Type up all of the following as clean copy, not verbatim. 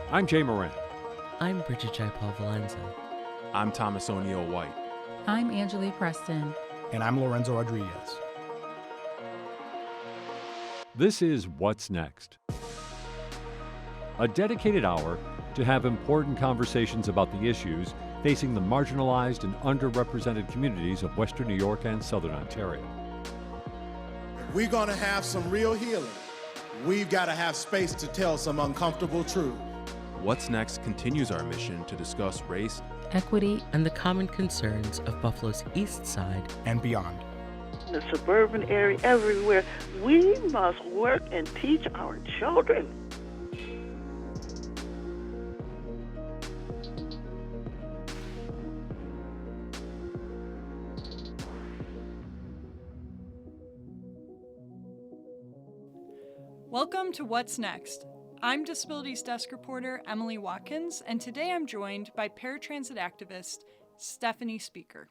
I'm Jay Moran. I'm Bridget Jaipal Valenza. I'm Thomas O'Neill White. I'm Angeli Preston. And I'm Lorenzo Rodriguez. This is What's Next? A dedicated hour to have important conversations about the issues facing the marginalized and underrepresented communities of Western New York and Southern Ontario. We're going to have some real healing. We've got to have space to tell some uncomfortable truth. What's Next continues our mission to discuss race, equity, and the common concerns of Buffalo's East Side and beyond. In the suburban area, everywhere, we must work and teach our children. Welcome to What's Next. I'm Disabilities Desk Reporter Emyle Watkins, and today I'm joined by paratransit activist Stephanie Speaker.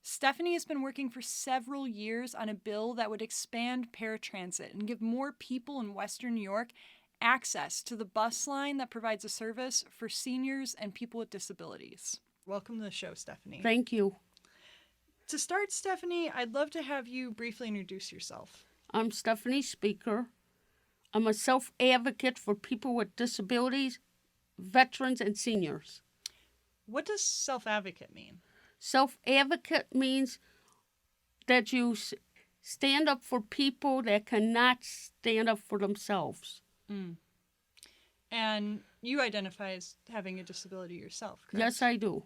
Stephanie has been working for several years on a bill that would expand paratransit and give more people in Western New York access to the bus line that provides a service for seniors and people with disabilities. Welcome to the show, Stephanie. Thank you. To start, Stephanie, I'd love to have you briefly introduce yourself. I'm Stephanie Speaker. I'm a self-advocate for people with disabilities, veterans, and seniors. What does self-advocate mean? Self-advocate means that you stand up for people that cannot stand up for themselves. Mm. And you identify as having a disability yourself, correct? Yes, I do.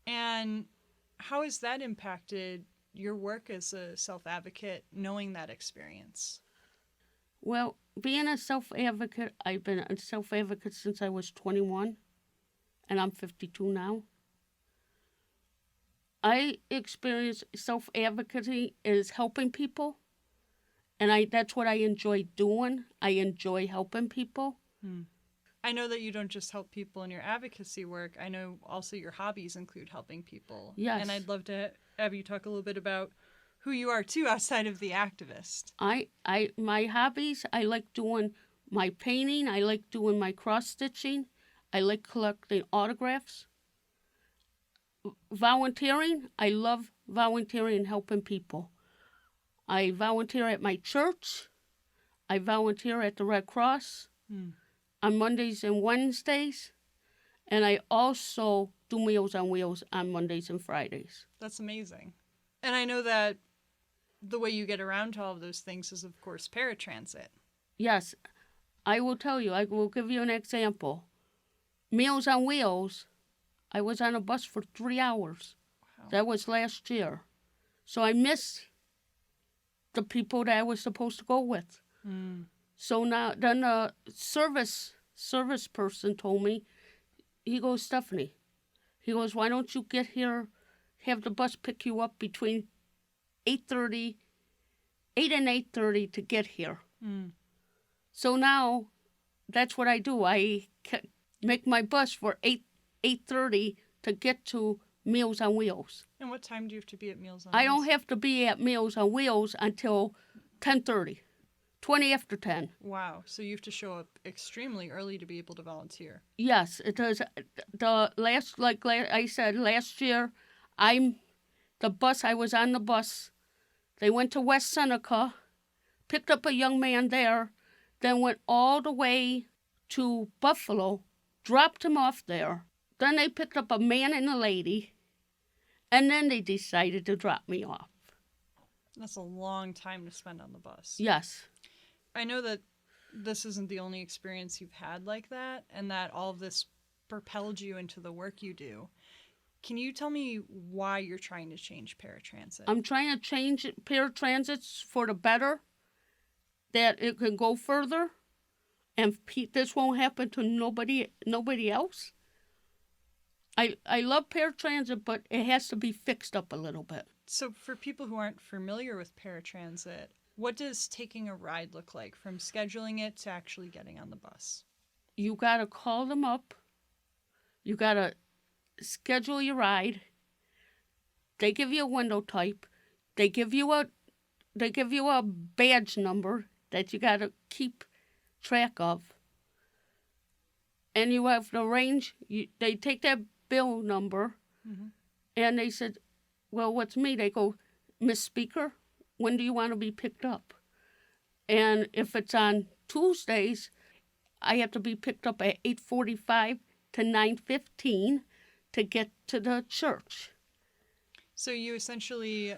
And how has that impacted your work as a self-advocate, knowing that experience? Well, being a self-advocate, I've been a self-advocate since I was 21, and I'm 52 now. I experience self-advocacy as helping people, and that's what I enjoy doing. I enjoy helping people. I know that you don't just help people in your advocacy work. I know also your hobbies include helping people. Yes. And I'd love to have you talk a little bit about who you are, too, outside of the activist. My hobbies, I like doing my painting. I like doing my cross-stitching. I like collecting autographs. Volunteering, I love volunteering and helping people. I volunteer at my church. I volunteer at the Red Cross on Mondays and Wednesdays. And I also do Meals on Wheels on Mondays and Fridays. That's amazing. And I know that the way you get around to all of those things is, of course, paratransit. Yes. I will tell you. I will give you an example. Meals on Wheels, I was on a bus for 3 hours. Wow. That was last year. So I missed the people that I was supposed to go with. So now, then a service person told me, he goes, Stephanie, he goes, why don't you get here, have the bus pick you up between 8 and 8:30 to get here. So now, that's what I do. I make my bus for 8:30 to get to Meals on Wheels. And what time do you have to be at Meals on Wheels? I don't have to be at Meals on Wheels until 10:30, 20 after 10. Wow. So you have to show up extremely early to be able to volunteer. Yes, it does. Like I said, last year, I was on the bus. They went to West Seneca, picked up a young man there, then went all the way to Buffalo, dropped him off there. Then they picked up a man and a lady, and then they decided to drop me off. That's a long time to spend on the bus. Yes. I know that this isn't the only experience you've had like that, and that all of this propelled you into the work you do. Can you tell me why you're trying to change paratransit? I'm trying to change paratransits for the better, that it can go further, and this won't happen to nobody else. I love paratransit, but it has to be fixed up a little bit. So for people who aren't familiar with paratransit, what does taking a ride look like, from scheduling it to actually getting on the bus? You got to call them up. You got to schedule your ride. They give you a window type. They give you a badge number that you got to keep track of. and you have to arrange. They take that bill number, and they said, well, what's me? They go, Miss Speaker, when do you want to be picked up? And if it's on Tuesdays, I have to be picked up at 8:45 to 9:15 to get to the church. So you essentially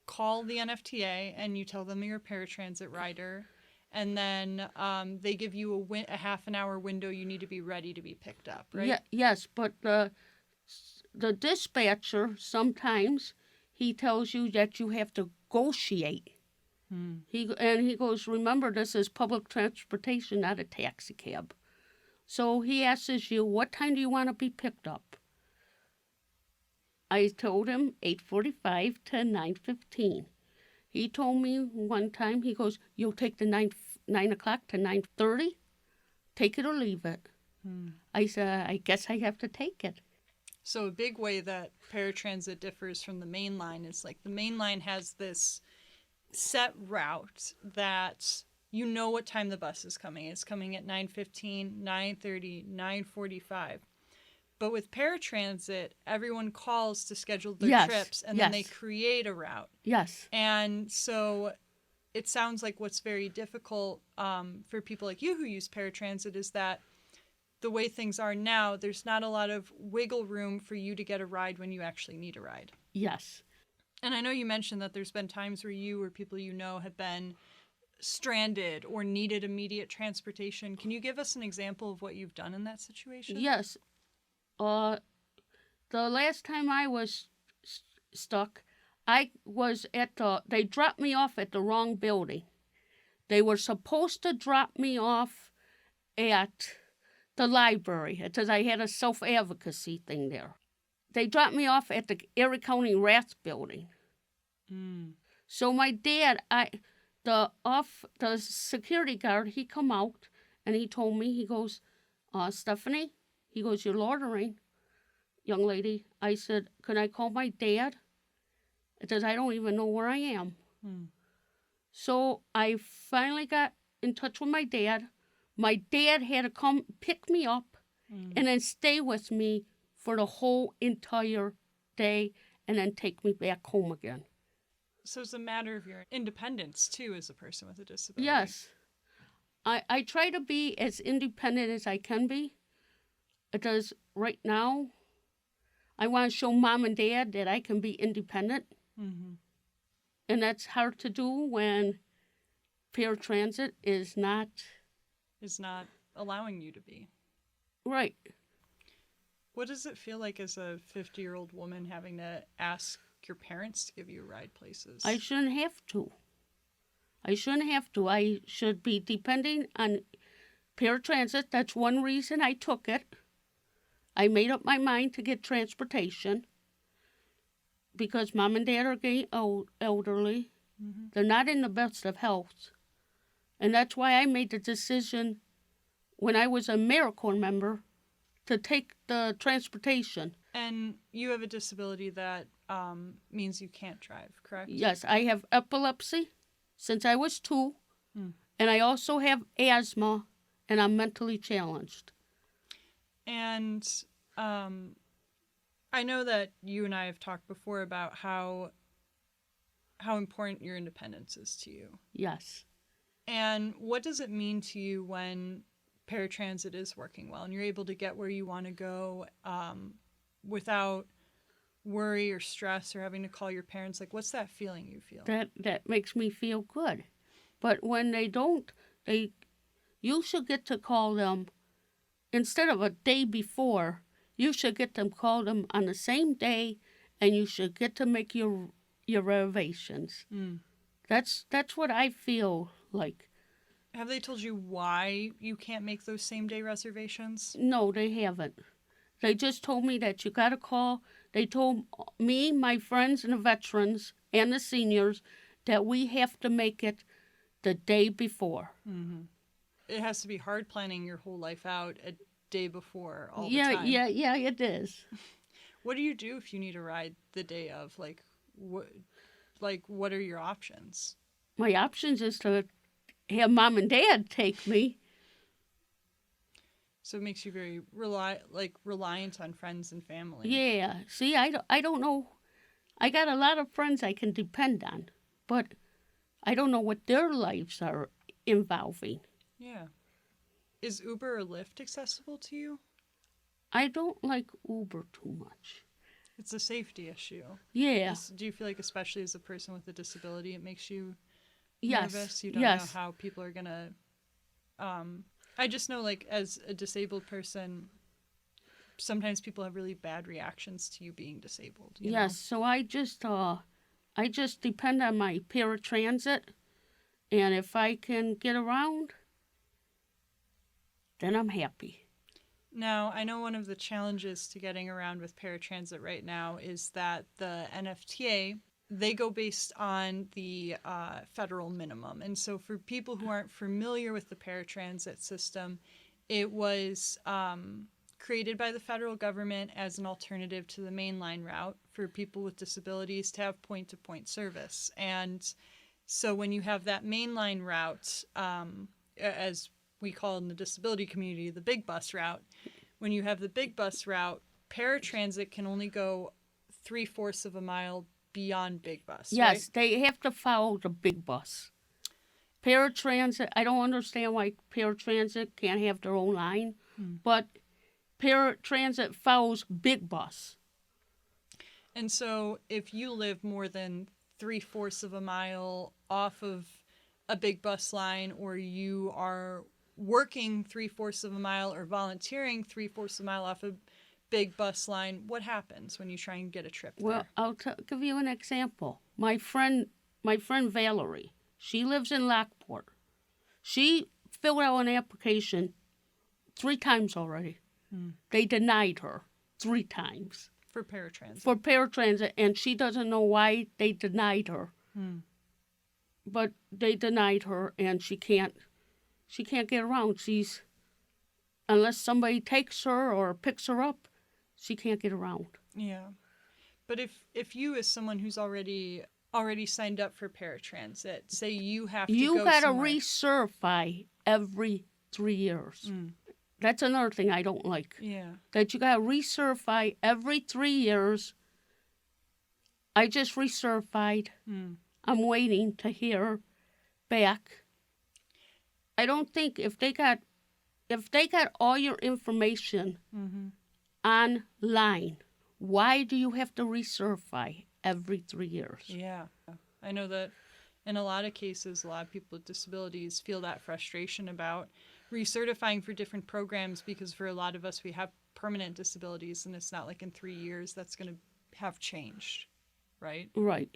call the NFTA and you tell them you're a paratransit rider, and then they give you a half an hour window you need to be ready to be picked up, right? Yeah, yes, but the dispatcher, sometimes he tells you that you have to negotiate. He goes, remember, this is public transportation, not a taxi cab. So he asks you, what time do you want to be picked up? I told him 8:45 to 9:15. He told me one time, he goes, you'll take the 9 o'clock to 9:30? Take it or leave it. I said, I guess I have to take it. So a big way that paratransit differs from the main line is like the main line has this set route that you know what time the bus is coming. It's coming at 9:15, 9:30, 9:45. But with paratransit, everyone calls to schedule their trips, and then they create a route. Yes. And so it sounds like what's very difficult for people like you who use paratransit is that the way things are now, there's not a lot of wiggle room for you to get a ride when you actually need a ride. Yes. And I know you mentioned that there's been times where you or people you know have been stranded or needed immediate transportation. Can you give us an example of what you've done in that situation? Yes. The last time I was stuck, I was they dropped me off at the wrong building. They were supposed to drop me off at the library because I had a self-advocacy thing there. They dropped me off at the Erie County Rats building. So my dad, the security guard, he come out and he told me, he goes, Stephanie, he goes, you're loitering, young lady. I said, can I call my dad? It says, I don't even know where I am. So I finally got in touch with my dad. My dad had to come pick me up and then stay with me for the whole entire day and then take me back home again. So it's a matter of your independence, too, as a person with a disability. Yes. I try to be as independent as I can be. Because right now, I want to show mom and dad that I can be independent. And that's hard to do when paratransit is not allowing you to be. Right. What does it feel like as a 50-year-old woman having to ask your parents to give you a ride places? I shouldn't have to. I should be depending on paratransit. That's one reason I took it. I made up my mind to get transportation because mom and dad are getting elderly. They're not in the best of health. And that's why I made the decision when I was a AmeriCorps member to take the transportation. And you have a disability that means you can't drive, correct? Yes, I have epilepsy since I was 2, and I also have asthma, and I'm mentally challenged. And I know that you and I have talked before about how important your independence is to you. Yes. And what does it mean to you when paratransit is working well and you're able to get where you want to go without worry or stress or having to call your parents? Like, what's that feeling you feel? That makes me feel good. But when they don't, you should get to call them instead of a day before. You should get them call them on the same day, and you should get to make your reservations. That's what I feel like. Have they told you why you can't make those same day reservations? No, they haven't. They just told me that you got to call. They told me, my friends, and the veterans and the seniors that we have to make it the day before. It has to be hard planning your whole life out a day before all the time. Yeah, it is. What do you do if you need a ride the day of? What are your options? My options is to have mom and dad take me. So it makes you very reliant on friends and family. Yeah. See, I don't know. I got a lot of friends I can depend on, but I don't know what their lives are involving. Yeah. Is Uber or Lyft accessible to you? I don't like Uber too much. It's a safety issue. Yeah. Do you feel like, especially as a person with a disability, it makes you Yes. nervous? You don't know how people are going to... I just know, like, as a disabled person, sometimes people have really bad reactions to you being disabled. You know? So I just depend on my paratransit, and if I can get around, then I'm happy. Now, I know one of the challenges to getting around with paratransit right now is that the NFTA, they go based on the federal minimum. And so for people who aren't familiar with the paratransit system, it was created by the federal government as an alternative to the mainline route for people with disabilities to have point-to-point service. And so when you have that mainline route, as we call in the disability community, the big bus route. When you have the big bus route, paratransit can only go 3/4 of a mile beyond big bus. Yes, right? they have to follow the big bus. Paratransit, I don't understand why paratransit can't have their own line, but paratransit follows big bus. And so if you live more than 3/4 of a mile off of a big bus line, or you are working 3/4 of a mile or volunteering 3/4 of a mile off a big bus line, what happens when you try and get a trip there? Well, I'll give you an example. My friend Valerie, she lives in Lockport. She filled out an application 3 times already. They denied her 3 times. For paratransit. For paratransit, and she doesn't know why they denied her. But they denied her, and she can't get around. Unless somebody takes her or picks her up, she can't get around. Yeah. But if you, as someone who's already signed up for paratransit, say you have to You got to gotta recertify every 3 years. That's another thing I don't like. Yeah. That you gotta recertify every 3 years. I just recertified. I'm waiting to hear back. I don't think if they got all your information online, why do you have to recertify every 3 years? Yeah. I know that in a lot of cases, a lot of people with disabilities feel that frustration about recertifying for different programs, because for a lot of us, we have permanent disabilities, and it's not like in 3 years that's going to have changed, right? Right.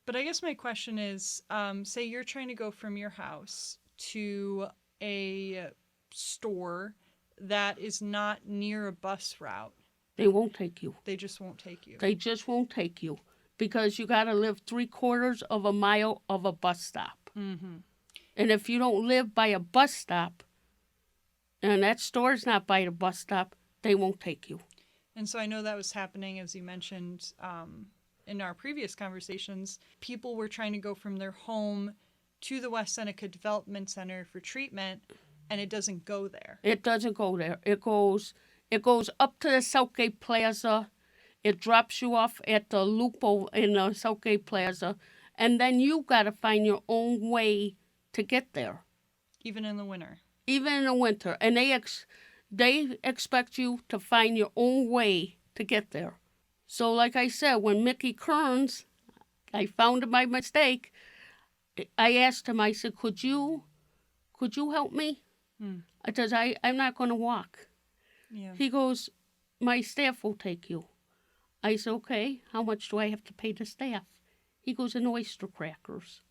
But I guess my question is, say you're trying to go from your house to a store that is not near a bus route. They won't take you. They just won't take you. They just won't take you because you got to live 3/4 of a mile of a bus stop. And if you don't live by a bus stop, and that store's not by the bus stop, they won't take you. And so I know that was happening, as you mentioned in our previous conversations. People were trying to go from their home to the West Seneca Development Center for treatment, and it doesn't go there. It doesn't go there. It goes up to the Southgate Plaza. It drops you off at the Lupo in the Southgate Plaza, and then you got to find your own way to get there. Even in the winter. Even in the winter. And they expect you to find your own way to get there. So like I said, when Mickey Kearns, I found him by mistake, I asked him, I said, could you help me? Because I'm not going to walk. Yeah. He goes, my staff will take you. I said, okay, how much do I have to pay the staff? He goes, an oyster crackers.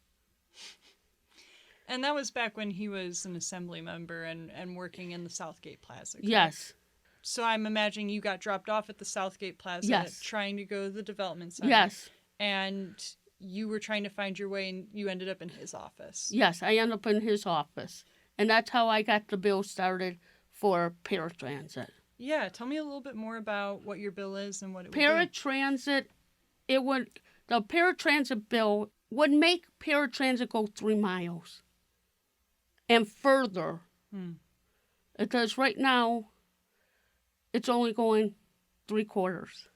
And that was back when he was an assembly member and working in the Southgate Plaza. Correct? Yes. So I'm imagining you got dropped off at the Southgate Plaza, Yes. trying to go to the development center. Yes. And you were trying to find your way, and you ended up in his office. Yes, I ended up in his office. And that's how I got the bill started for paratransit. Yeah, tell me a little bit more about what your bill is and what it would Paratransit, the paratransit bill would make paratransit go 3 miles and further. It does right now. It's only going 3/4.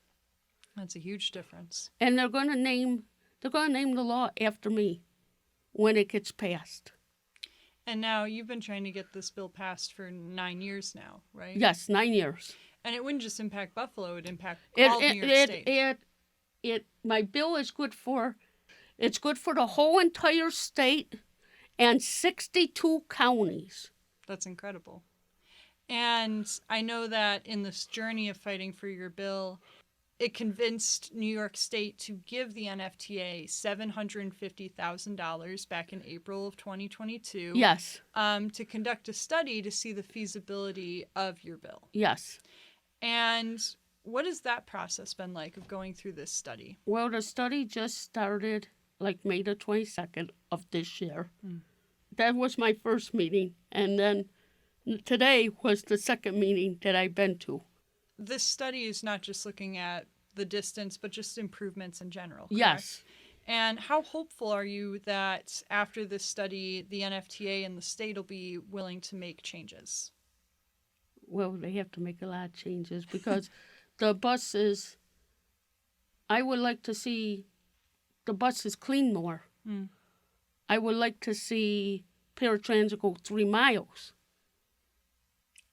That's a huge difference. And they're going to name the law after me when it gets passed. And now you've been trying to get this bill passed for 9 years now, right? Yes, 9 years. And it wouldn't just impact Buffalo; it would impact all of New York State. My bill is good for the whole entire state and 62 counties. That's incredible. And I know that in this journey of fighting for your bill, it convinced New York State to give the NFTA $750,000 back in April of 2022. Yes. To conduct a study to see the feasibility of your bill. Yes. And what has that process been like of going through this study? Well, the study just started like May the 22nd of this year. That was my first meeting, and then today was the second meeting that I've been to. This study is not just looking at the distance, but just improvements in general, correct? Yes. And how hopeful are you that after this study, the NFTA and the state will be willing to make changes? Well, they have to make a lot of changes because the buses, I would like to see the buses clean more. I would like to see Paratransit go 3 miles.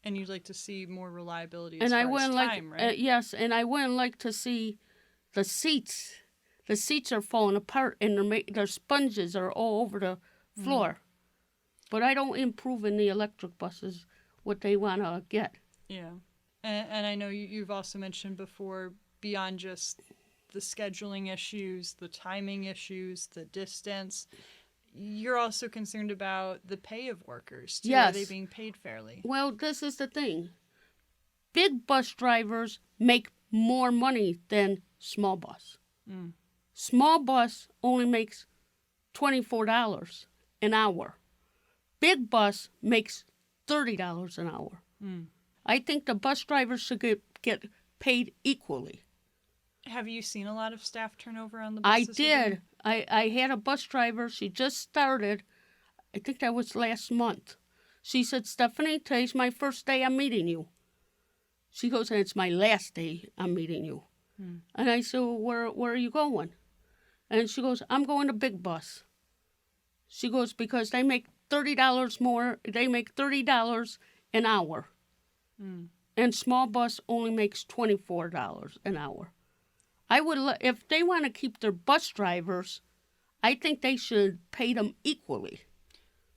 And you'd like to see more reliability And as I far as wouldn't time, like, right? yes, and I wouldn't like to see the seats. The seats are falling apart, and their sponges are all over the floor. But I don't improve in the electric buses what they want to get. Yeah. And I know you've also mentioned before, beyond just the scheduling issues, the timing issues, the distance, you're also concerned about the pay of workers, too. Yes. Are they being paid fairly? Well, this is the thing. Big bus drivers make more money than small bus. Small bus only makes $24 an hour. Big bus makes $30 an hour. I think the bus drivers should get paid equally. Have you seen a lot of staff turnover on the I buses? did. I had a bus driver. She just started. I think that was last month. She said, Stephanie, today's my first day I'm meeting you. She goes, and it's my last day I'm meeting you. And I said, well, where are you going? And she goes, I'm going to big bus. She goes, because they make $30 more. They make $30 an hour. And small bus only makes $24 an hour. I would, if they want to keep their bus drivers, I think they should pay them equally.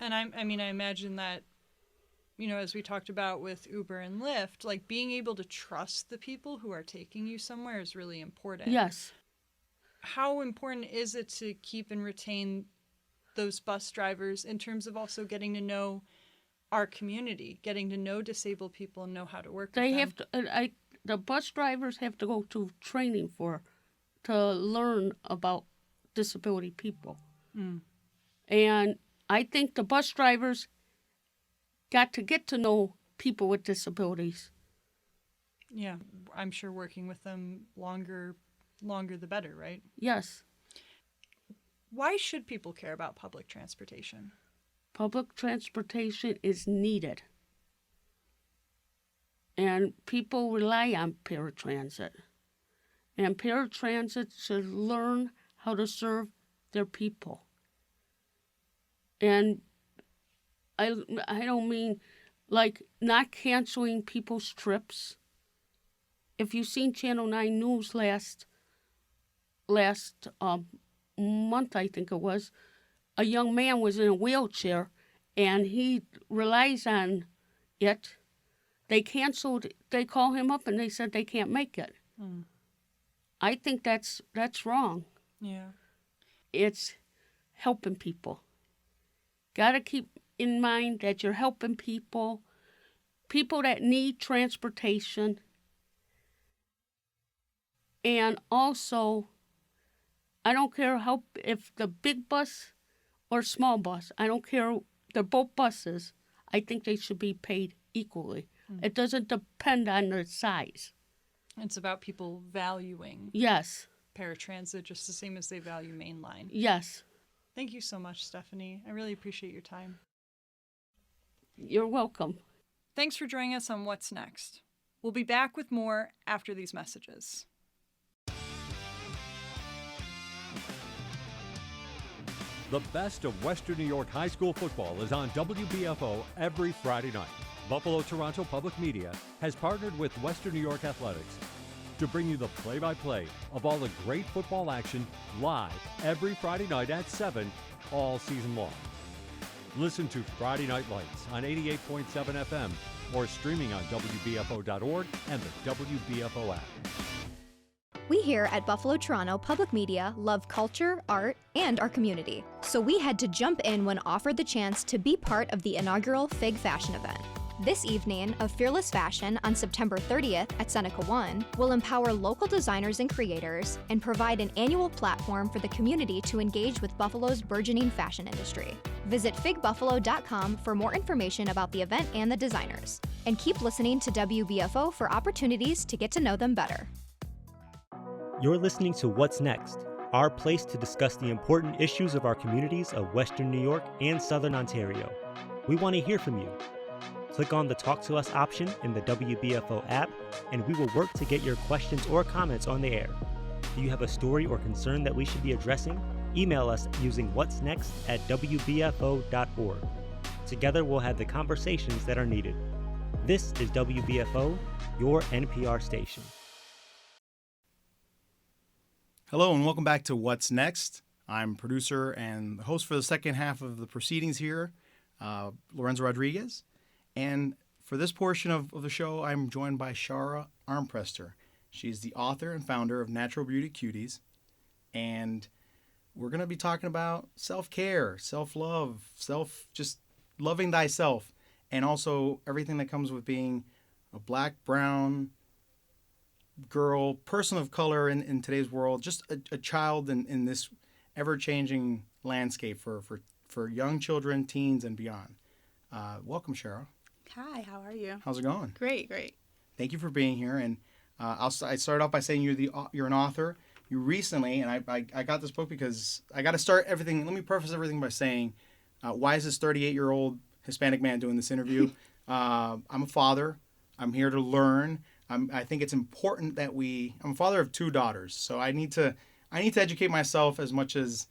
And I imagine that, as we talked about with Uber and Lyft, like being able to trust the people who are taking you somewhere is really important. Yes. How important is it to keep and retain those bus drivers in terms of also getting to know our community, getting to know disabled people and know how to work with them? Have to. The bus drivers have to go to training to learn about disability people. And I think the bus drivers got to get to know people with disabilities. Yeah, I'm sure working with them longer the better, right? Yes. Why should people care about public transportation? Public transportation is needed. And people rely on paratransit. And paratransit should learn how to serve their people. And I don't mean like not canceling people's trips. If you've seen Channel 9 News last month, I think it was, a young man was in a wheelchair and he relies on it. They canceled. They call him up and they said they can't make it. I think that's wrong. Yeah. It's helping people. Got to keep in mind that you're helping people that need transportation. And also, I don't care if the big bus or small bus, I don't care, they're both buses. I think they should be paid equally. It doesn't depend on their size. It's about people valuing Yes. paratransit just the same as they value mainline. Yes. Thank you so much, Stephanie. I really appreciate your time. You're welcome. Thanks for joining us on What's Next. We'll be back with more after these messages. The best of Western New York high school football is on WBFO every Friday night. Buffalo Toronto Public Media has partnered with Western New York Athletics to bring you the play-by-play of all the great football action live every Friday night at 7 all season long. Listen to Friday Night Lights on 88.7 FM or streaming on WBFO.org and the WBFO app. We here at Buffalo Toronto Public Media love culture, art, and our community. So we had to jump in when offered the chance to be part of the inaugural FIG Fashion event. This evening of Fearless Fashion on September 30th at Seneca One will empower local designers and creators and provide an annual platform for the community to engage with Buffalo's burgeoning fashion industry. Visit figbuffalo.com for more information about the event and the designers. And keep listening to WBFO for opportunities to get to know them better. You're listening to What's Next, our place to discuss the important issues of our communities of Western New York and Southern Ontario. We want to hear from you. Click on the Talk to Us option in the WBFO app, and we will work to get your questions or comments on the air. Do you have a story or concern that we should be addressing? Email us using whatsnext@wbfo.org. Together we'll have the conversations that are needed. This is WBFO, your NPR station. Hello and welcome back to What's Next. I'm producer and the host for the second half of the proceedings here, Lorenzo Rodriguez. And for this portion of the show, I'm joined by Shara Armprester. She's the author and founder of Natural Beauty Cuties. And we're going to be talking about self-care, self-love, just loving thyself, and also everything that comes with being a black, brown, girl, person of color in today's world, just a child in this ever-changing landscape for young children, teens, and beyond. Welcome, Shara. Hi, how are you? How's it going? Great. Thank you for being here. And I start off by saying you're an author. You recently, and I got this book because I got to start everything. Let me preface everything by saying, why is this 38-year-old Hispanic man doing this interview? I'm a father. I'm here to learn. I think it's important that I'm a father of 2 daughters, so I need to educate myself as much as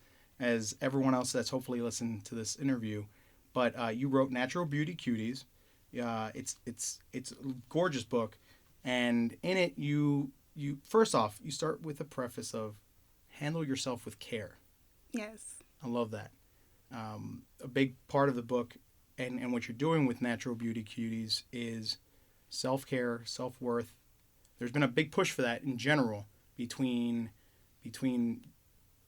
everyone else that's hopefully listened to this interview. But you wrote Natural Beauty Cuties. It's a gorgeous book, and in it you first off you start with a preface of handle yourself with care. Yes. I love that. A big part of the book and what you're doing with Natural Beauty Cuties is self-care, self-worth. There's been a big push for that in general between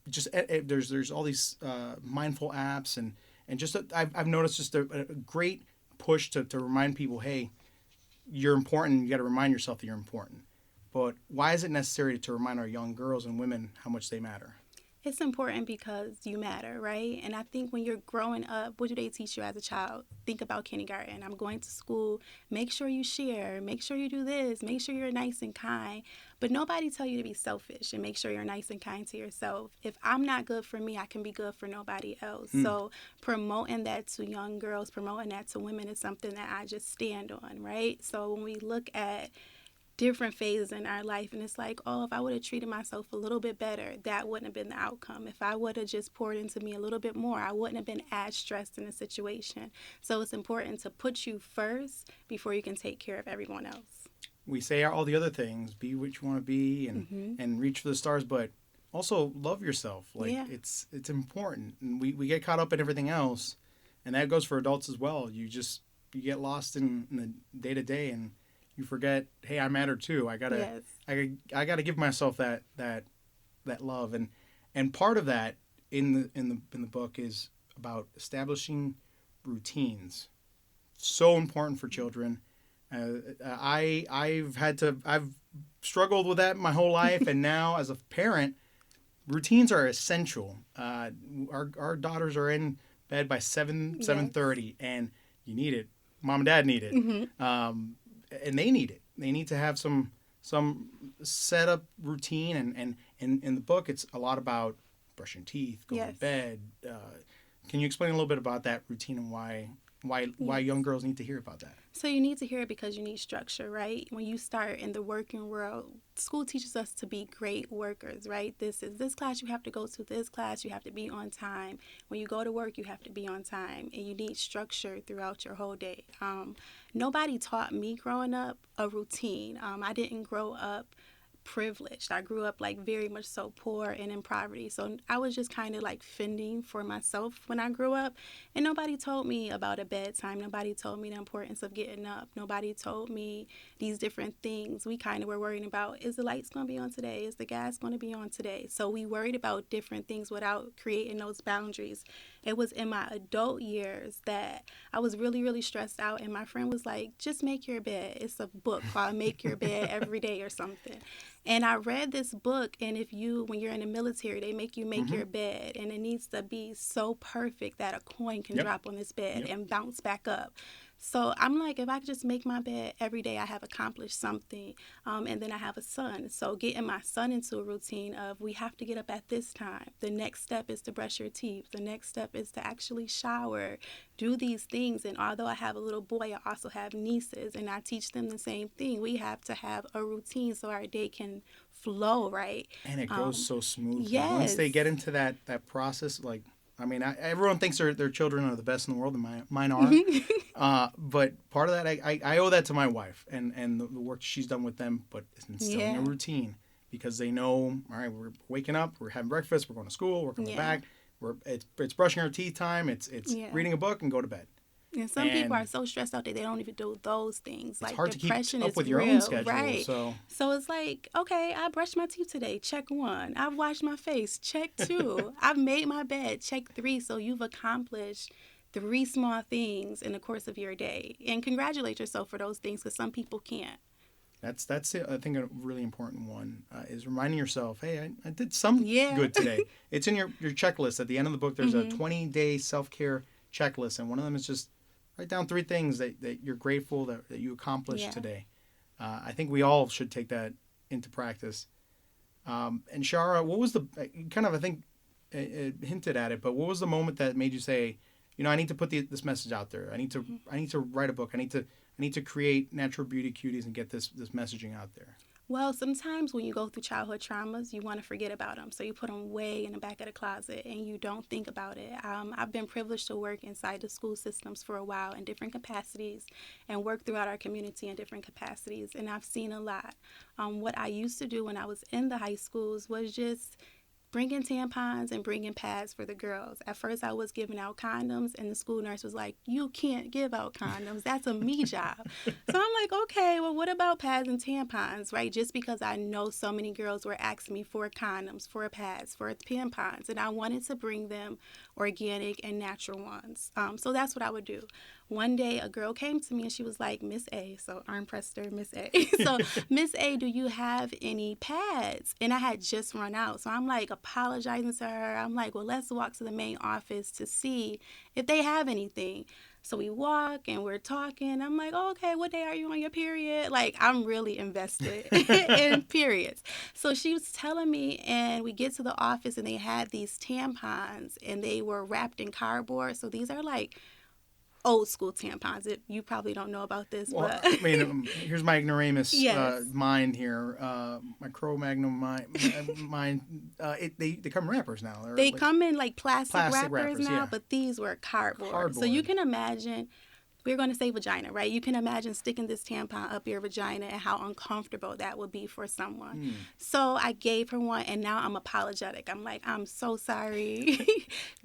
just there's all these mindful apps and just I've noticed just a great push to remind people, hey, you're important. You got to remind yourself that you're important. But why is it necessary to remind our young girls and women how much they matter? It's important because you matter, right? And I think when you're growing up, what do they teach you as a child? Think about kindergarten. I'm going to school. Make sure you share. Make sure you do this. Make sure you're nice and kind. But nobody tell you to be selfish and make sure you're nice and kind to yourself. If I'm not good for me, I can be good for nobody else. So promoting that to young girls, promoting that to women is something that I just stand on, right? So when we look at different phases in our life, and it's like, oh, if I would have treated myself a little bit better, that wouldn't have been the outcome. If I would have just poured into me a little bit more, I wouldn't have been as stressed in the situation. So it's important to put you first before you can take care of everyone else. We say all the other things, be what you want to be and reach for the stars, but also love yourself. It's important. And we get caught up in everything else, and that goes for adults as well. You get lost in the day-to-day, and you forget, hey, I matter too. I gotta give myself that love, and part of that in the book is about establishing routines. So important for children. I've struggled with that my whole life, and now as a parent, routines are essential. Our daughters are in bed by 7:30, and you need it. Mom and Dad need it. And they need it. They need to have some set up routine. And in the book, it's a lot about brushing teeth, going to bed. Can you explain a little bit about that routine and why why young girls need to hear about that. So you need to hear it because you need structure, right? When you start in the working world, school teaches us to be great workers, right? This class you have to go to, this class you have to be on time. When you go to work, you have to be on time, and you need structure throughout your whole day. Nobody taught me growing up a routine. I didn't grow up privileged. I grew up like very much so poor and in poverty. So I was just kind of like fending for myself when I grew up. And nobody told me about a bedtime. Nobody told me the importance of getting up. Nobody told me these different things. We kind of were worrying about, is the lights going to be on today? Is the gas going to be on today? So we worried about different things without creating those boundaries. It was in my adult years that I was really, really stressed out. And my friend was like, just make your bed. It's a book called Make Your Bed Every Day or something. And I read this book, and when you're in the military, they make you make your bed, and it needs to be so perfect that a coin can drop on this bed and bounce back up. So I'm like, if I could just make my bed every day, I have accomplished something. And then I have a son. So getting my son into a routine of we have to get up at this time. The next step is to brush your teeth. The next step is to actually shower, do these things. And although I have a little boy, I also have nieces, and I teach them the same thing. We have to have a routine so our day can flow, right? And it goes so smoothly. Yes. Once they get into that process, like, I mean, everyone thinks their children are the best in the world, and mine are. But part of that, I owe that to my wife and the work she's done with them, but it's instilling a routine because they know, all right, we're waking up, we're having breakfast, we're going to school, we're coming back, it's brushing our teeth time, it's reading a book and go to bed. And some people are so stressed out that they don't even do those things. It's like hard depression to keep up is with your real, own schedule. Right. So it's like, okay, I brushed my teeth today. Check 1. I've washed my face. Check 2. I've made my bed. Check 3. So you've accomplished 3 small things in the course of your day. And congratulate yourself for those things because some people can't. That's I think a really important one is reminding yourself, hey, I did some good today. It's in your checklist. At the end of the book, there's a 20-day self-care checklist, and one of them is just write down 3 things that you're grateful that you accomplished today. I think we all should take that into practice. And Shara, what was I think hinted at it, but what was the moment that made you say, I need to put this message out there. I need to write a book. I need to create Natural Beauty Cuties and get this messaging out there. Well, sometimes when you go through childhood traumas, you want to forget about them. So you put them way in the back of the closet and you don't think about it. I've been privileged to work inside the school systems for a while in different capacities and work throughout our community in different capacities. And I've seen a lot. What I used to do when I was in the high schools was just bringing tampons and bringing pads for the girls. At first, I was giving out condoms, and the school nurse was like, you can't give out condoms. That's a me job. So I'm like, okay, well, what about pads and tampons, right? Just because I know so many girls were asking me for condoms, for pads, for tampons, and I wanted to bring them organic and natural ones. So that's what I would do. One day, a girl came to me and she was like, Miss A, so Armprester, Miss A. So, Miss A, do you have any pads? And I had just run out. So I'm like apologizing to her. I'm like, well, let's walk to the main office to see if they have anything. So we walk and we're talking. I'm like, oh, okay, what day are you on your period? Like, I'm really invested in periods. So she was telling me, and we get to the office and they had these tampons and they were wrapped in cardboard. So these are like old school tampons. You probably don't know about this, well, but I mean, here's my ignoramus mind here. My Cro-Magnon mind. They come in wrappers now. They come in like plastic wrappers now, yeah. But these were cardboard. So you can imagine. We're going to say vagina, right? You can imagine sticking this tampon up your vagina and how uncomfortable that would be for someone. So I gave her one, and now I'm apologetic. I'm like, I'm so sorry.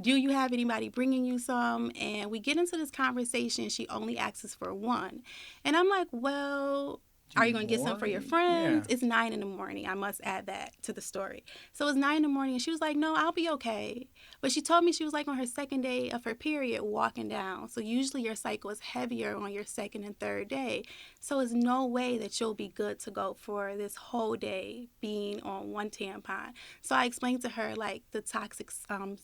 Do you have anybody bringing you some? And we get into this conversation. She only asks for one. And I'm like, well, are you going to get some for your friends? Yeah. It's 9 a.m. I must add that to the story. So it's 9 a.m. and she was like, no, I'll be okay. But she told me she was like on her second day of her period walking down. So usually your cycle is heavier on your second and third day. So it's no way that you'll be good to go for this whole day being on one tampon. So I explained to her like the toxic syndrome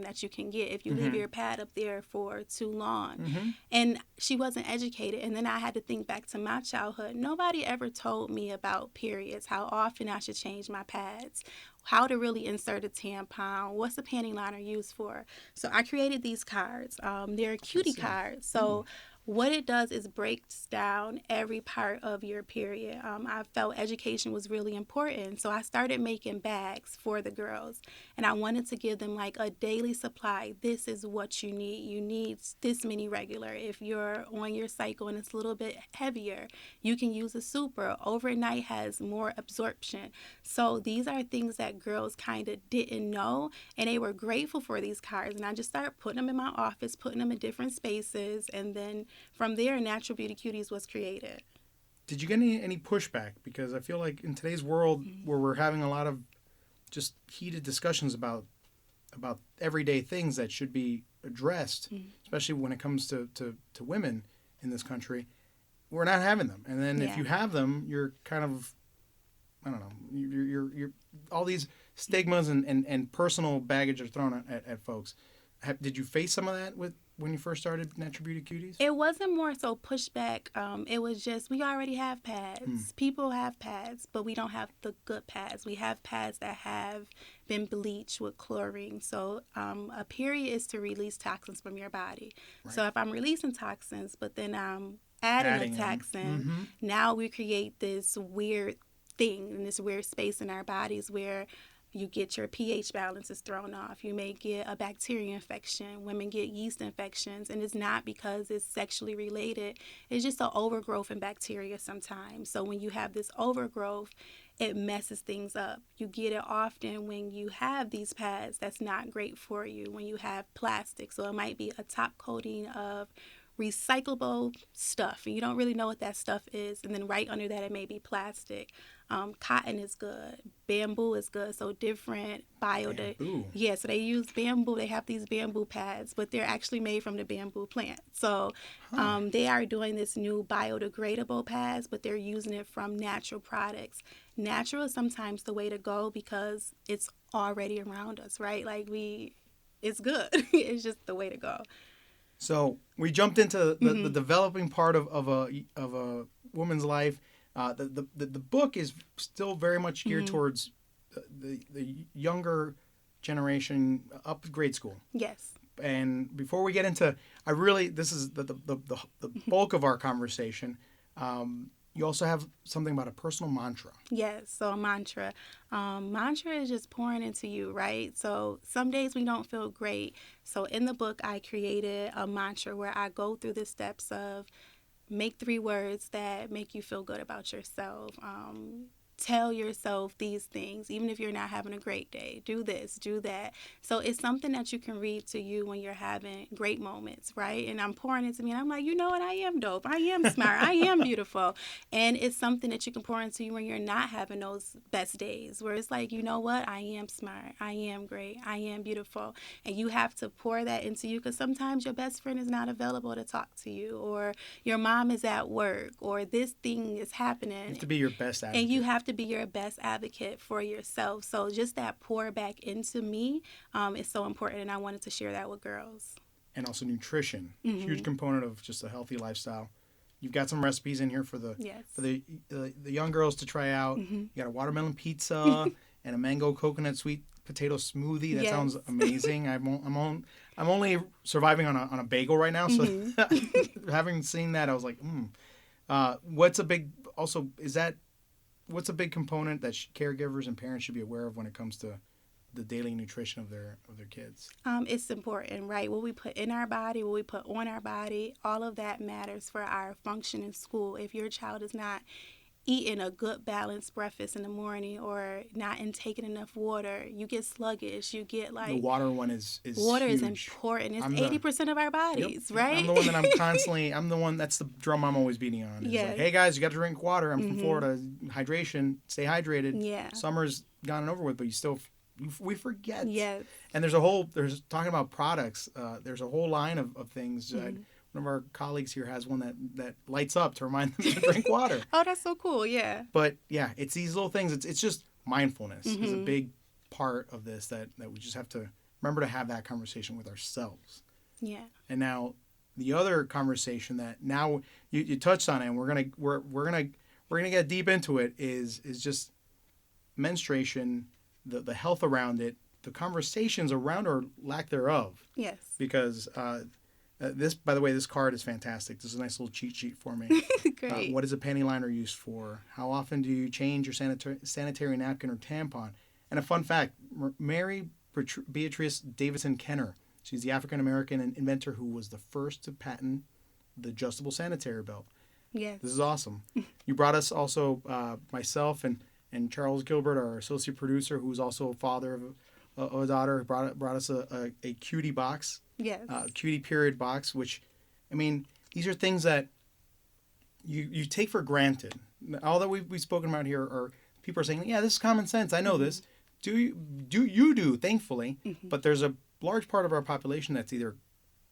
that you can get if you leave your pad up there for too long. And she wasn't educated. And then I had to think back to my childhood, nobody ever told me about periods, how often I should change my pads, how to really insert a tampon, what's a panty liner used for. So I created these cards. They're cutie cards. So what it does is breaks down every part of your period. I felt education was really important, so I started making bags for the girls, and I wanted to give them like a daily supply. This is what you need. You need this many regular. If you're on your cycle and it's a little bit heavier, you can use a super. Overnight has more absorption. So these are things that girls kind of didn't know, and they were grateful for these cards, and I just started putting them in my office, putting them in different spaces, and then from there, Natural Beauty Cuties was created. Did you get any pushback? Because I feel like in today's world where we're having a lot of just heated discussions about everyday things that should be addressed, especially when it comes to women in this country, we're not having them. And then if you have them, you're kind of, I don't know, you're all these stigmas and personal baggage are thrown at folks. Did you face some of that when you first started Natural Beauty Cuties? It wasn't more so pushback. It was just, we already have pads. People have pads, but we don't have the good pads. We have pads that have been bleached with chlorine. So a period is to release toxins from your body. Right. So if I'm releasing toxins, but then I'm adding a toxin, now we create this weird thing in this weird space in our bodies where you get your pH balances thrown off. You may get a bacteria infection. Women get yeast infections, and it's not because it's sexually related. It's just an overgrowth in bacteria sometimes. So when you have this overgrowth, it messes things up. You get it often when you have these pads that's not great for you, when you have plastic. So it might be a top coating of recyclable stuff, and you don't really know what that stuff is, and then right under that it may be plastic. Cotton is good, bamboo is good, so different so they use bamboo. They have these bamboo pads, but they're actually made from the bamboo plant. So they are doing this new biodegradable pads, but they're using it from natural products. Natural is sometimes the way to go because it's already around us, right? Like it's good. It's just the way to go. So we jumped into the developing part of a woman's life. The book is still very much geared towards the younger generation up to grade school. Yes. And before we get into, this is the bulk of our conversation. You also have something about a personal mantra. Yes, so a mantra. Mantra is just pouring into you, right? So some days we don't feel great. So in the book, I created a mantra where I go through the steps of make 3 words that make you feel good about yourself. Tell yourself these things, even if you're not having a great day. Do this, do that. So it's something that you can read to you when you're having great moments, right? And I'm pouring into me, and I'm like, you know what? I am dope. I am smart. I am beautiful. And it's something that you can pour into you when you're not having those best days, where it's like, you know what? I am smart. I am great. I am beautiful. And you have to pour that into you because sometimes your best friend is not available to talk to you, or your mom is at work, or this thing is happening. You have to be your best advocate. And you have to be your best advocate for yourself. So just that pour back into me is so important, and I wanted to share that with girls. And also nutrition, huge component of just a healthy lifestyle. You've got some recipes in here for the young girls to try out. You got a watermelon pizza and a mango coconut sweet potato smoothie. That sounds amazing. I'm only surviving on a bagel right now, so having seen that, I was like, What's a big component that caregivers and parents should be aware of when it comes to the daily nutrition of their kids? It's important, right? What we put in our body, what we put on our body, all of that matters for our function in school. If your child is not eating a good balanced breakfast in the morning or not intaking enough water, you get sluggish. You get like the water one is water huge. Is important. It's 80% of our bodies, right? I'm the one that I'm the one that's the drum I'm always beating on. It's like, hey guys, you got to drink water. I'm from Florida. Hydration, stay hydrated. Yeah. Summer's gone and over with, but we forget. Yes. And there's talking about products. There's a whole line of things. One of our colleagues here has one that lights up to remind them to drink water. Oh, that's so cool. Yeah. But yeah, it's these little things. It's just mindfulness is a big part of this that we just have to remember to have that conversation with ourselves. Yeah. And now the other conversation that now you touched on it, and we're gonna get deep into it, is just menstruation, the health around it, the conversations around or lack thereof. Yes. Because this, by the way, this card is fantastic. This is a nice little cheat sheet for me. Great. What is a panty liner used for? How often do you change your sanitary napkin or tampon? And a fun fact, Mary Beatrice Davidson Kenner, she's the African-American inventor who was the first to patent the adjustable sanitary belt. Yes. This is awesome. You brought us also, myself and Charles Gilbert, our associate producer, who's also a father of a daughter, brought us a cutie box. Yes. Cutie period box, which, I mean, these are things that you take for granted. All that we've spoken about here are people are saying, yeah, this is common sense. I know this. You do, thankfully. But there's a large part of our population that's either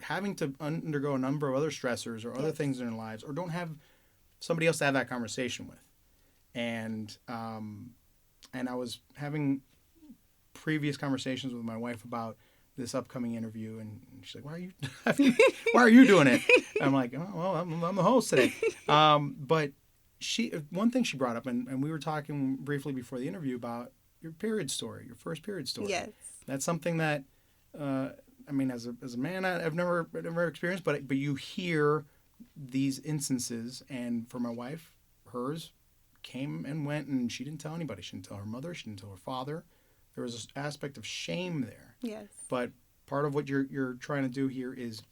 having to undergo a number of other stressors or other things in their lives, or don't have somebody else to have that conversation with. And I was having previous conversations with my wife about this upcoming interview, and she's like, why are you doing it? I'm like, oh, well, I'm the host today. But one thing she brought up, and we were talking briefly before the interview about your period story, your first period story. Yes. That's something that, I mean, as a man, I've never experienced, but you hear these instances, and for my wife, hers came and went, and she didn't tell anybody. She didn't tell her mother. She didn't tell her father. There was this aspect of shame there. Yes. But part of what you're trying to do here is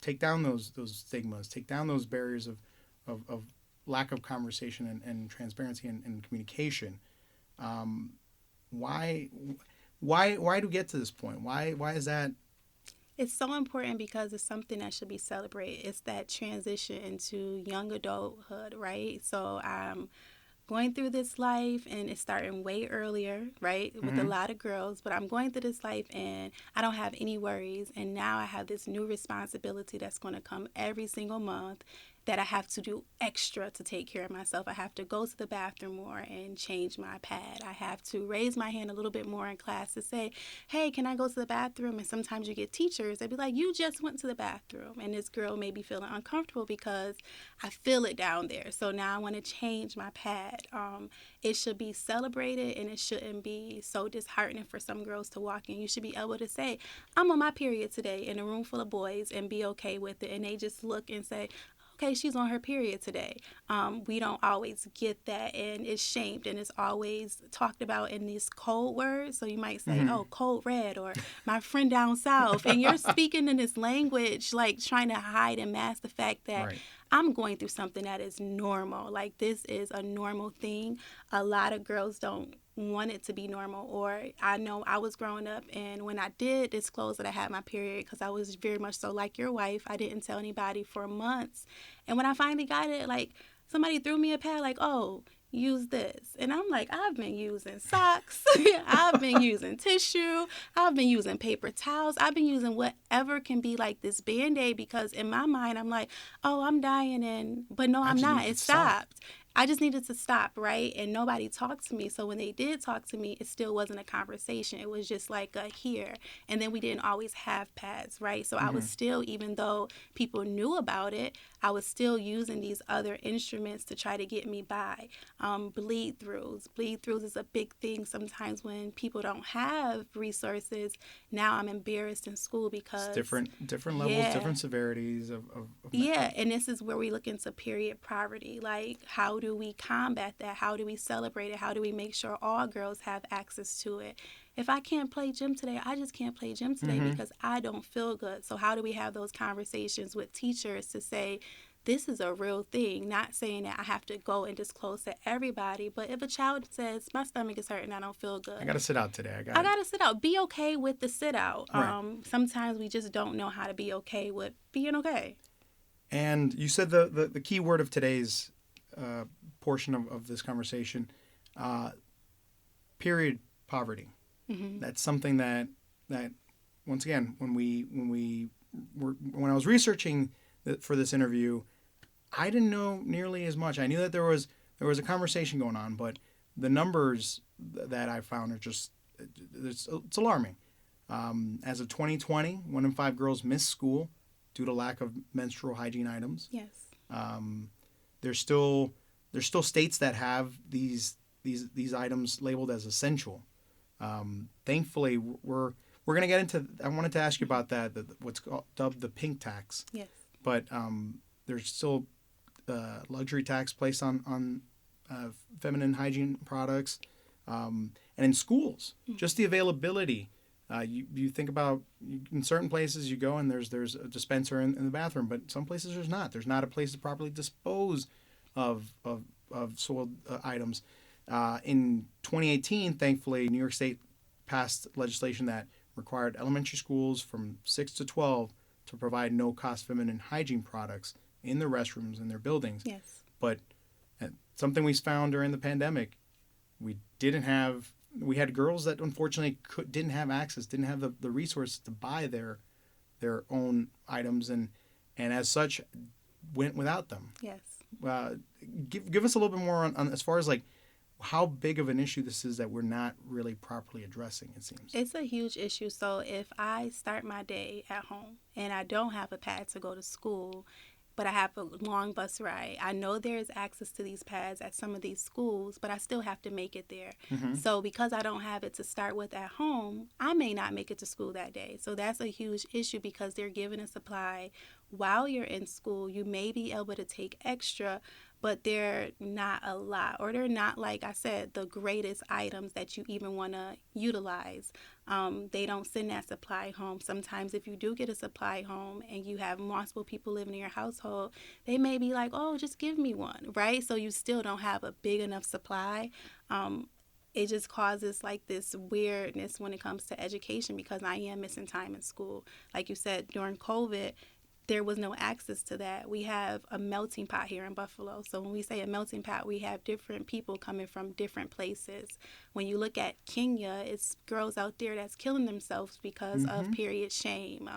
take down those stigmas, take down those barriers of lack of conversation and transparency and communication. Why do we get to this point? Why is that? It's so important because it's something that should be celebrated. It's that transition into young adulthood, right? So I'm going through this life, and it's starting way earlier, right, with a lot of girls. But I'm going through this life, and I don't have any worries. And now I have this new responsibility that's going to come every single month, that I have to do extra to take care of myself. I have to go to the bathroom more and change my pad. I have to raise my hand a little bit more in class to say, hey, can I go to the bathroom? And sometimes you get teachers, they'd be like, you just went to the bathroom. And this girl may be feeling uncomfortable because I feel it down there. So now I want to change my pad. It should be celebrated, and it shouldn't be so disheartening for some girls to walk in. You should be able to say, I'm on my period today in a room full of boys, and be okay with it. And they just look and say, okay, she's on her period today. We don't always get that, and it's shamed, and it's always talked about in these code words. So you might say, oh, code red, or my friend down south. And you're speaking in this language, like trying to hide and mask the fact that I'm going through something that is normal. Like, this is a normal thing. A lot of girls don't want it to be normal. Or I know I was growing up, and when I did disclose that I had my period, because I was very much so like your wife, I didn't tell anybody for months. And when I finally got it, like, somebody threw me a pad, like, oh, use this. And I'm like, I've been using socks. I've been using tissue. I've been using paper towels. I've been using whatever can be like this Band-Aid, because in my mind, I'm like, oh, I'm dying. But no, I'm not. It stopped. I just needed to stop, right? And nobody talked to me. So when they did talk to me, it still wasn't a conversation. It was just like a here. And then we didn't always have pads, right? So I was still, even though people knew about it, I was still using these other instruments to try to get me by. Bleed throughs. Bleed throughs is a big thing sometimes when people don't have resources. Now I'm embarrassed in school because it's different levels, different severities of yeah, and this is where we look into period poverty. Like, how do we combat that? How do we celebrate it? How do we make sure all girls have access to it? If I can't play gym today, I just can't play gym today because I don't feel good. So how do we have those conversations with teachers to say, this is a real thing, not saying that I have to go and disclose to everybody. But if a child says, my stomach is hurting, I don't feel good. I got to sit out today. I got to sit out. Be okay with the sit out. Right. Sometimes we just don't know how to be okay with being okay. And you said the key word of today's portion of this conversation, period poverty. That's something that once again, when I was researching for this interview, I didn't know nearly as much. I knew that there was a conversation going on, but the numbers that I found are just it's alarming. As of 2020, 1 in 5 girls missed school due to lack of menstrual hygiene items. Yes. There's still states that have these items labeled as essential. Thankfully, we're going to get into. I wanted to ask you about that. What's dubbed the pink tax. Yes. But there's still luxury tax placed on feminine hygiene products, and in schools, just the availability. You think about in certain places you go and there's a dispenser in the bathroom, but some places there's not. There's not a place to properly dispose of soiled items. In 2018, thankfully, New York State passed legislation that required elementary schools from 6 to 12 to provide no-cost feminine hygiene products in their restrooms in their buildings. Yes. But something we found during the pandemic, we had girls that unfortunately didn't have access, didn't have the resources to buy their own items, and as such went without them. Yes. Give us a little bit more on as far as like how big of an issue this is that we're not really properly addressing, it seems. It's a huge issue. So if I start my day at home and I don't have a pad to go to school, but I have a long bus ride, I know there is access to these pads at some of these schools, but I still have to make it there. Mm-hmm. So because I don't have it to start with at home, I may not make it to school that day. So that's a huge issue because they're giving a supply while you're in school. You may be able to take extra, but they're not a lot, or they're not, like I said, the greatest items that you even want to utilize. They don't send that supply home. Sometimes if you do get a supply home and you have multiple people living in your household, they may be like, oh, just give me one, right? So you still don't have a big enough supply. It just causes like this weirdness when it comes to education because I am missing time in school. Like you said, during COVID, there was no access to that. We have a melting pot here in Buffalo. So when we say a melting pot, we have different people coming from different places. When you look at Kenya, it's girls out there that's killing themselves because of period shame.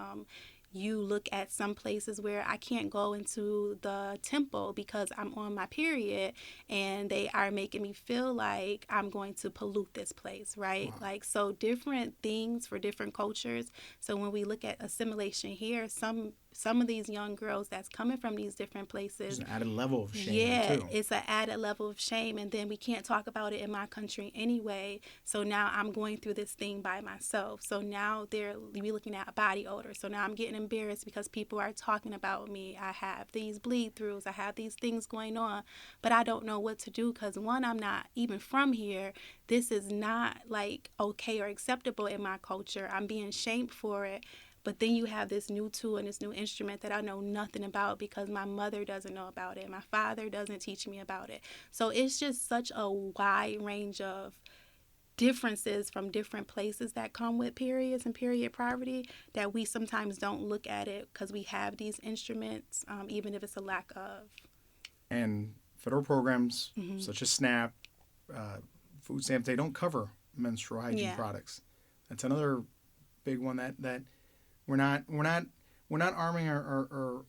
You look at some places where I can't go into the temple because I'm on my period and they are making me feel like I'm going to pollute this place, right? Wow. Like, so different things for different cultures. So when we look at assimilation here, some of these young girls that's coming from these different places. There's an added level of shame, yeah, too. It's an added level of shame. And then we can't talk about it in my country anyway. So now I'm going through this thing by myself. So now we're looking at body odor. So now I'm getting embarrassed because people are talking about me. I have these bleed throughs. I have these things going on. But I don't know what to do because, one, I'm not even from here. This is not like okay or acceptable in my culture. I'm being shamed for it. But then you have this new tool and this new instrument that I know nothing about because my mother doesn't know about it. My father doesn't teach me about it. So it's just such a wide range of differences from different places that come with periods and period poverty that we sometimes don't look at it because we have these instruments, even if it's a lack of. And federal programs such as SNAP, food stamps, they don't cover menstrual hygiene products. That's another big one that we're not arming our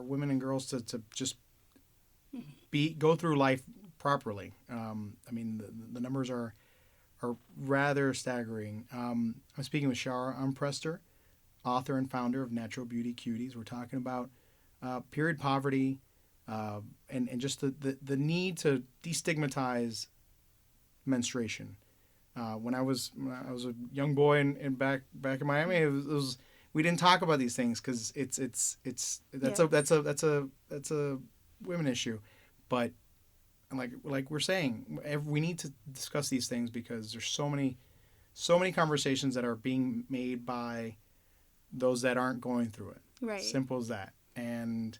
women and girls to just go through life properly. I mean, the numbers are rather staggering. I'm speaking with Shara Armprester, author and founder of Natural Beauty Cuties. We're talking about period poverty and just the need to destigmatize menstruation. When I was a young boy and back in Miami, it was we didn't talk about these things because that's a women issue, but like we're saying, we need to discuss these things because there's so many conversations that are being made by those that aren't going through it. Right. Simple as that. And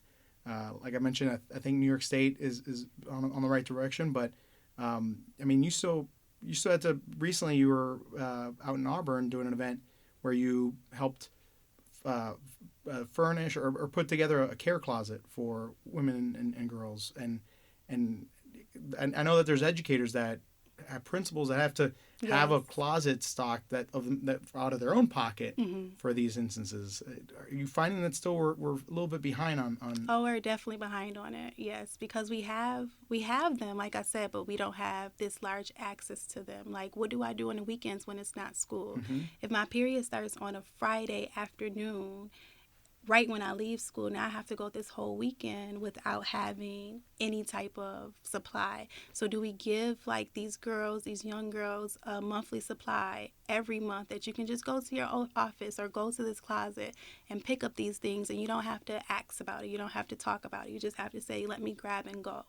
like I mentioned, I think New York State is on the right direction, but I mean, you still had to recently. You were out in Auburn doing an event where you helped furnish or put together a care closet for women and girls, and I know that there's educators that have principals that have to have a closet stocked that out of their own pocket for these instances. Are you finding that still we're a little bit behind on? Oh, we're definitely behind on it. Yes, because we have them, like I said, but we don't have this large access to them. Like, what do I do on the weekends when it's not school? If my period starts on a Friday afternoon, right when I leave school, now I have to go this whole weekend without having any type of supply. So do we give like these girls, these young girls, a monthly supply every month that you can just go to your own office or go to this closet and pick up these things, and you don't have to ask about it, you don't have to talk about it, you just have to say, let me grab and go.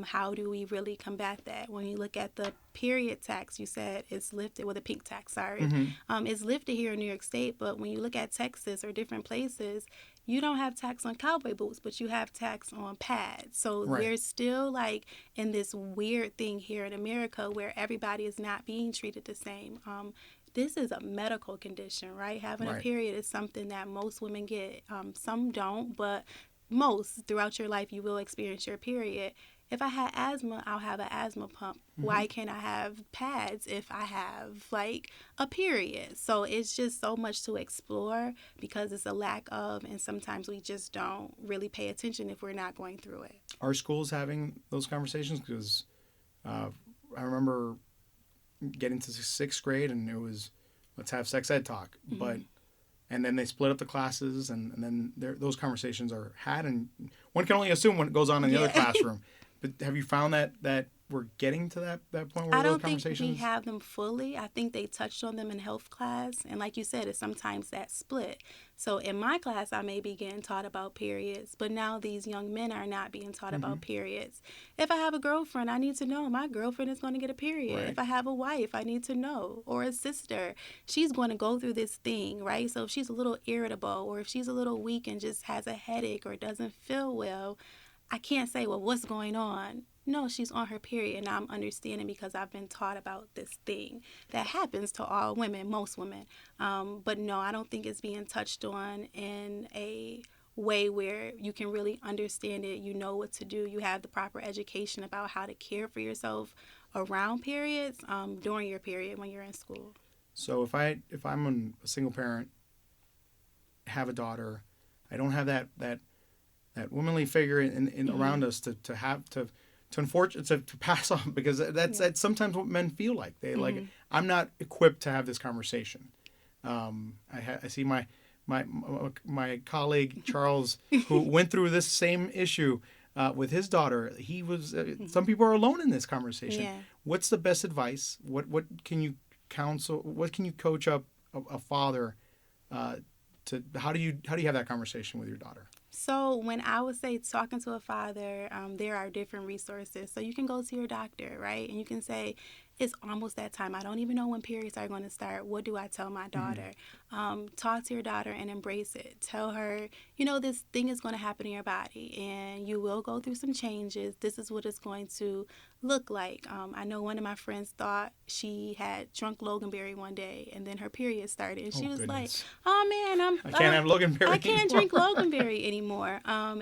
How do we really combat that? When you look at the period tax, you said it's lifted, the pink tax, sorry. It's lifted here in New York State, but when you look at Texas or different places, you don't have tax on cowboy boots, but you have tax on pads. So we're still like in this weird thing here in America where everybody is not being treated the same. This is a medical condition, right? Having a period is something that most women get. Some don't, but most throughout your life you will experience your period. If I had asthma, I'll have an asthma pump. Why can't I have pads if I have like a period? So it's just so much to explore because it's a lack of, and sometimes we just don't really pay attention if we're not going through it. Are schools having those conversations? Because I remember getting to sixth grade and it was, let's have sex ed talk. And then they split up the classes, and then those conversations are had, and one can only assume what goes on in the other classroom. But have you found that we're getting to that point where I those don't think conversations? we have them fully. I think they touched on them in health class, and like you said, it's sometimes that split. So in my class, I may be getting taught about periods, but now these young men are not being taught about periods. If I have a girlfriend, I need to know my girlfriend is going to get a period. If I have a wife, I need to know, or a sister, she's going to go through this thing, right? So if she's a little irritable, or if she's a little weak and just has a headache or doesn't feel well, I can't say, well, what's going on? No, she's on her period, and I'm understanding because I've been taught about this thing that happens to all women, most women. But no, I don't think it's being touched on in a way where you can really understand it. You know what to do. You have the proper education about how to care for yourself around periods during your period when you're in school. So if I'm a single parent, have a daughter, I don't have that womanly figure in around us to pass on, because that's sometimes what men feel like. They like, I'm not equipped to have this conversation. I see my colleague Charles, who went through this same issue with his daughter. He was some people are alone in this conversation. What's the best advice? What can you counsel? What can you coach up a father to how do you have that conversation with your daughter? So when I would say talking to a father, there are different resources. So you can go to your doctor, right? And you can say, it's almost that time. I don't even know when periods are going to start. What do I tell my daughter? Talk to your daughter and embrace it. Tell her, this thing is going to happen in your body and you will go through some changes. This is what it's going to look like. I know one of my friends thought she had drunk Loganberry one day and then her period started. And she was like, oh man, I can't have Loganberry I can't anymore. drink Loganberry anymore.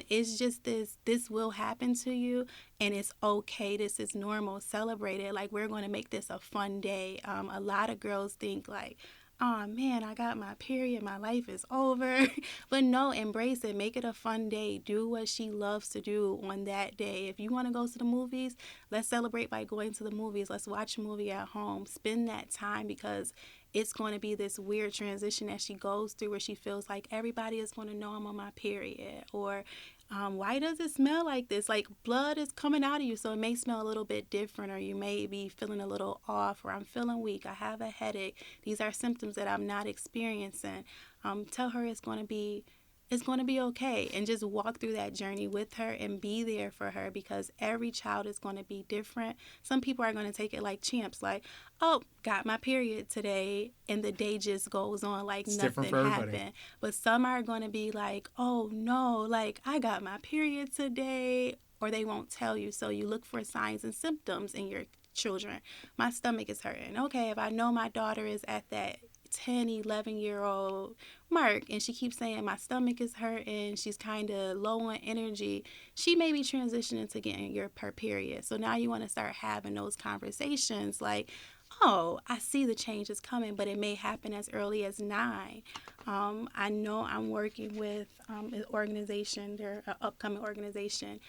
It's just this will happen to you. And it's okay. This is normal. Celebrate it. Like, we're going to make this a fun day. A lot of girls think like, oh man, I got my period, my life is over. But no, embrace it. Make it a fun day. Do what she loves to do on that day. If you want to go to the movies, let's celebrate by going to the movies. Let's watch a movie at home. Spend that time, because it's going to be this weird transition that she goes through where she feels like everybody is going to know I'm on my period, or why does it smell like this? Like, blood is coming out of you, so it may smell a little bit different, or you may be feeling a little off, or I'm feeling weak, I have a headache. These are symptoms that I'm not experiencing. Tell her it's going to be okay, and just walk through that journey with her and be there for her, because every child is going to be different. Some people are going to take it like champs, like, oh, got my period today, and the day just goes on like it's nothing for happened. But some are going to be like, oh no, like I got my period today, or they won't tell you. So you look for signs and symptoms in your children. My stomach is hurting. Okay, if I know my daughter is at that 10, 11-year-old mark and she keeps saying my stomach is hurting, she's kind of low on energy, she may be transitioning to getting her period. So now you want to start having those conversations like, oh, I see the changes coming, but it may happen as early as 9. I know I'm working with an organization, they're an upcoming organization,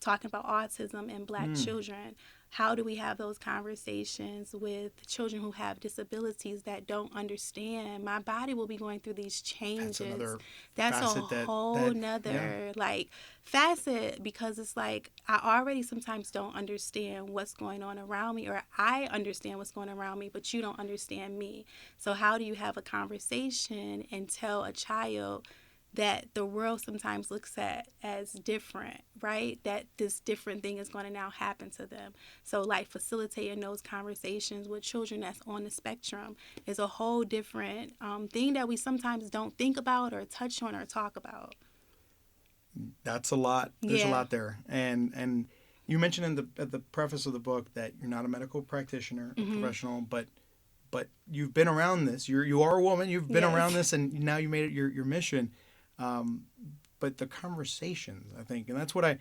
talking about autism and Black children. How do we have those conversations with children who have disabilities that don't understand my body will be going through these changes? That's a whole nother like facet, because it's like I already sometimes don't understand what's going on around me, or I understand what's going on around me, but you don't understand me. So how do you have a conversation and tell a child that the world sometimes looks at as different, right? That this different thing is going to now happen to them. So like facilitating those conversations with children that's on the spectrum is a whole different thing that we sometimes don't think about or touch on or talk about. That's a lot. There's a lot there. And you mentioned at the preface of the book that you're not a medical practitioner or professional, but you've been around this. You are a woman. You've been around this, and now you made it your mission. But the conversations, I think, and that's what a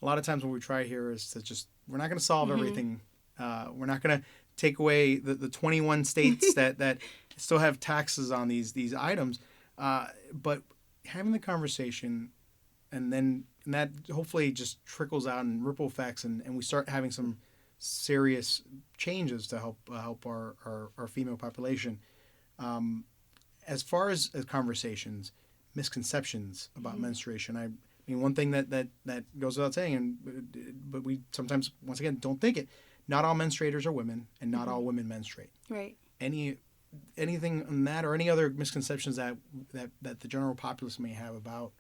lot of times when we try here is to just, we're not going to solve everything. We're not going to take away the 21 states that still have taxes on these items. But having the conversation, and that hopefully just trickles out in ripple effects, and we start having some serious changes to help our female population. As far as conversations, misconceptions about menstruation. I mean, one thing that goes without saying, but we sometimes, once again, don't think it. Not all menstruators are women, and not all women menstruate. Right. Anything on that, or any other misconceptions that the general populace may have about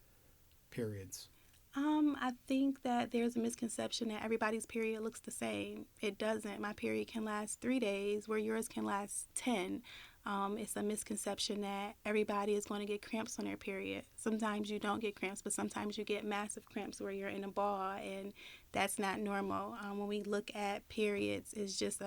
periods? I think that there's a misconception that everybody's period looks the same. It doesn't. My period can last 3 days, where yours can last 10. It's a misconception that everybody is going to get cramps on their period. Sometimes you don't get cramps, but sometimes you get massive cramps where you're in a ball, and that's not normal. When we look at periods, it's just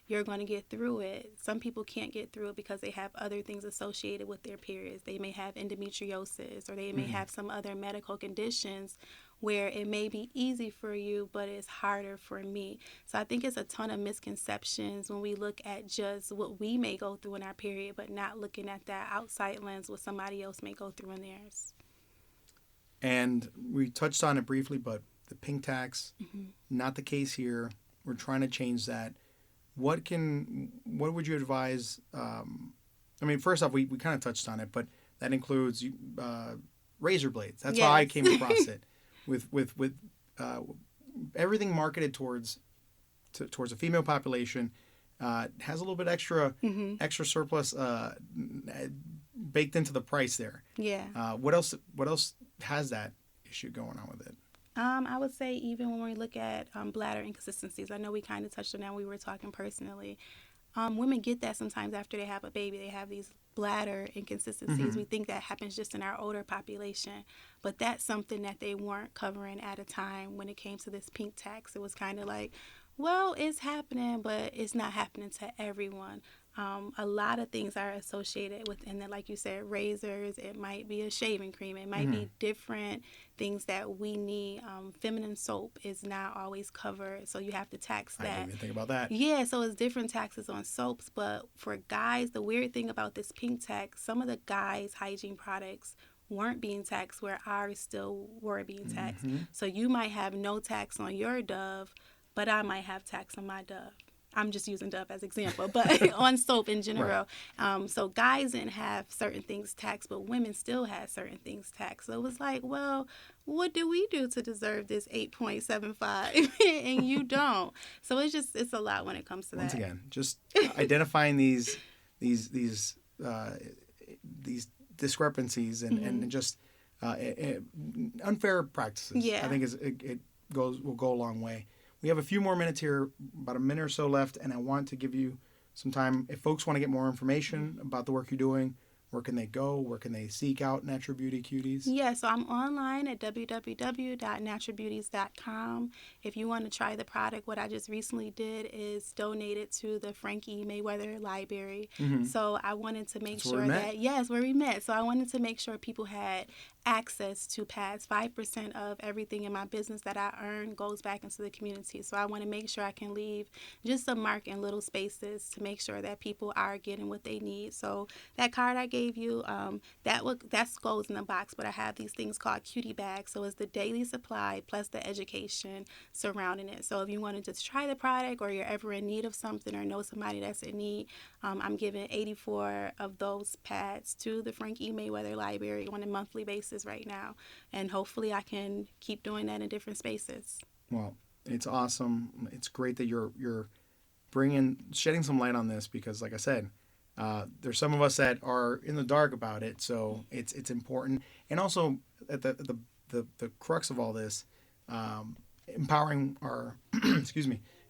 you're going to get through it. Some people can't get through it because they have other things associated with their periods. They may have endometriosis, or they may have some other medical conditions where it may be easy for you, but it's harder for me. So I think it's a ton of misconceptions when we look at just what we may go through in our period, but not looking at that outside lens what somebody else may go through in theirs. And we touched on it briefly, but the pink tax, not the case here. We're trying to change that. What would you advise? I mean, first off, we kind of touched on it, but that includes razor blades. That's how I came across it. With everything marketed towards a female population, has a little bit extra surplus baked into the price there. Yeah. What else has that issue going on with it? I would say even when we look at bladder inconsistencies, I know we kind of touched on that when we were talking personally. Women get that sometimes after they have a baby. They have these bladder inconsistencies. We think that happens just in our older population, but that's something that they weren't covering at a time when it came to this pink tax. It was kind of like, well, it's happening, but it's not happening to everyone. A lot of things are associated with, and then like you said, razors, it might be a shaving cream, it might be different things that we need. Feminine soap is not always covered, so you have to tax that. I didn't even think about that. Yeah, so it's different taxes on soaps, but for guys, the weird thing about this pink tax, some of the guys' hygiene products weren't being taxed where ours still were being taxed. So you might have no tax on your Dove, but I might have tax on my Dove. I'm just using Dove as example, but on soap in general. Right. So guys didn't have certain things taxed, but women still had certain things taxed. So it was like, well, what do we do to deserve this 8.75 and you don't? So it's a lot when it comes to Once that. Once again, just identifying these discrepancies and just unfair practices. Yeah. I think it will go a long way. We have a few more minutes here, about a minute or so left, and I want to give you some time. If folks want to get more information about the work you're doing, where can they go? Where can they seek out Natural Beauty Cuties? Yeah, so I'm online at www.naturalbeauties.com. If you want to try the product, what I just recently did is donate it to the Frankie Mayweather Library. So I wanted to make sure that, yes, where we met. So I wanted to make sure people had access to pads. 5% of everything in my business that I earn goes back into the community. So I want to make sure I can leave just a mark in little spaces to make sure that people are getting what they need. So that card I gave you, that goes in the box, but I have these things called cutie bags. So it's the daily supply plus the education surrounding it. So if you want to just try the product, or you're ever in need of something, or know somebody that's in need, I'm giving 84 of those pads to the Frank E. Mayweather Library on a monthly basis right now, and hopefully I can keep doing that in different spaces. Well, it's awesome. It's great that you're shedding some light on this, because like I said, there's some of us that are in the dark about it, so it's important. And also at the crux of all this, empowering our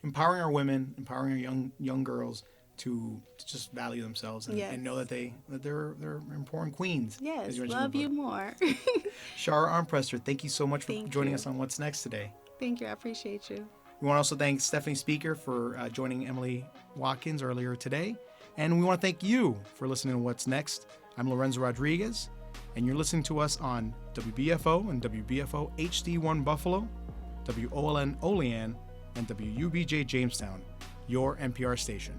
empowering our women, empowering our young girls to just value themselves and know that they're important queens. Yes, love you more. Shara Armprester, thank you so much for joining us on What's Next today. Thank you. I appreciate you. We want to also thank Stephanie Speaker for joining Emyle Watkins earlier today. And we want to thank you for listening to What's Next. I'm Lorenzo Rodriguez, and you're listening to us on WBFO and WBFO HD1 Buffalo, WOLN Olean, and WUBJ Jamestown, your NPR station.